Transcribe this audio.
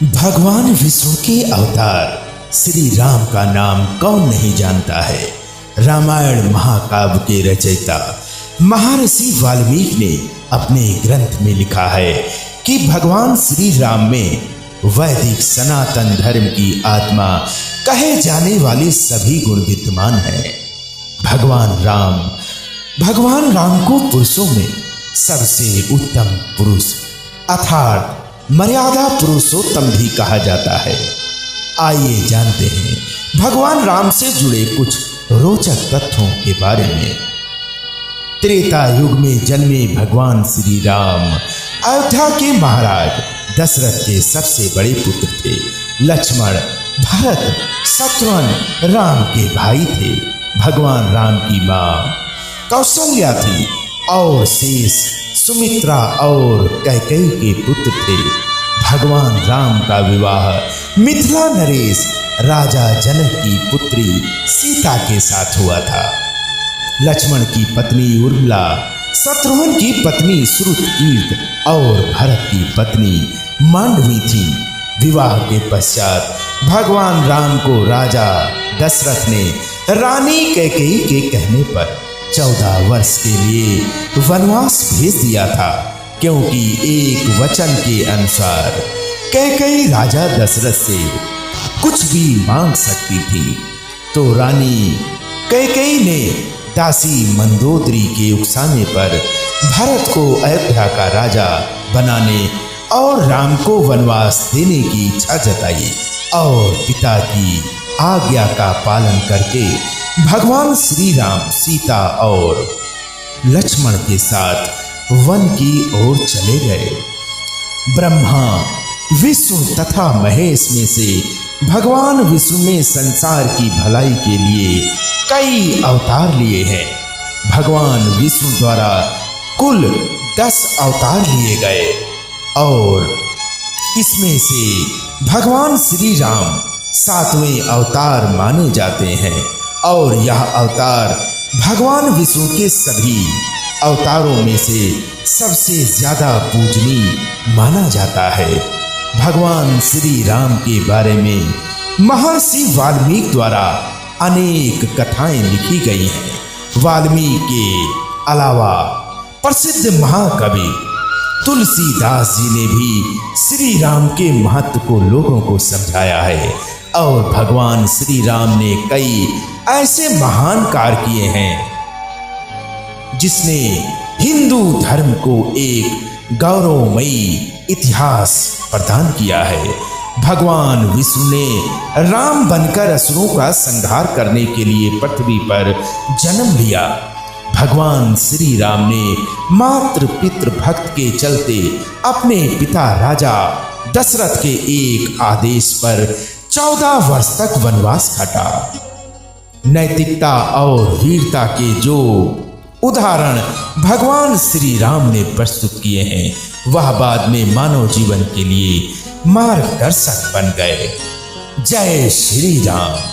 भगवान विष्णु के अवतार श्री राम का नाम कौन नहीं जानता है। रामायण महाकाव्य के रचयिता महर्षि वाल्मीकि ने अपने ग्रंथ में लिखा है कि भगवान श्री राम में वैदिक सनातन धर्म की आत्मा कहे जाने वाले सभी गुण विद्यमान हैं। भगवान राम को पुरुषों में सबसे उत्तम पुरुष अर्थात मर्यादा पुरुषोत्तम भी कहा जाता है। आइए जानते हैं भगवान राम से जुड़े कुछ रोचक तथ्यों के बारे में। त्रेता युग में जन्मे भगवान श्री राम अयोध्या के महाराज दशरथ के सबसे बड़े पुत्र थे। लक्ष्मण, भरत, शत्रुघ्न राम के भाई थे। भगवान राम की मां कौशल्या थी और शेष सुमित्रा और कैकेयी के पुत्र थे। भगवान राम का विवाह मिथिला नरेश राजा जनक की पुत्री सीता के साथ हुआ था। लक्ष्मण की पत्नी उर्मिला, शत्रुघ्न की पत्नी श्रुतकीर्ति और भरत की पत्नी मांडवी थी। विवाह के पश्चात भगवान राम को राजा दशरथ ने रानी कैकेयी के कहने पर 14 वर्ष के लिए वनवास भेज दिया था, क्योंकि एक वचन के अनुसार कैकेयी राजा दशरथ से कुछ भी मांग सकती थी। तो रानी कैकेयी ने दासी मंदोदरी के उकसाने पर भरत को अयोध्या का राजा बनाने और राम को वनवास देने की इच्छा जताई और पिता की आज्ञा का पालन करके भगवान श्री राम सीता और लक्ष्मण के साथ वन की ओर चले गए। ब्रह्मा, विष्णु तथा महेश में से भगवान विष्णु ने संसार की भलाई के लिए कई अवतार लिए हैं। भगवान विष्णु द्वारा कुल 10 अवतार लिए गए और इसमें से भगवान श्री राम 7वें अवतार माने जाते हैं और यह अवतार भगवान विष्णु के सभी अवतारों में से सबसे ज्यादा पूजनीय माना जाता है। भगवान श्री राम के बारे में महर्षि वाल्मीकि द्वारा अनेक कथाएं लिखी गई हैं। वाल्मीकि के अलावा प्रसिद्ध महाकवि तुलसीदास जी ने भी श्री राम के महत्व को लोगों को समझाया है और भगवान श्री राम ने कई ऐसे महान कार्य किए हैं जिसने हिंदू धर्म को एक गौरवमयी इतिहास प्रदान किया है। भगवान विष्णु ने राम बनकर असुरों का संहार करने के लिए पृथ्वी पर जन्म लिया। भगवान श्री राम ने मातृ पितृ भक्त के चलते अपने पिता राजा दशरथ के एक आदेश पर 14 वर्ष तक वनवास काटा। नैतिकता और वीरता के जो उदाहरण भगवान श्री राम ने प्रस्तुत किए हैं वह बाद में मानव जीवन के लिए मार्गदर्शक बन गए। जय श्री राम।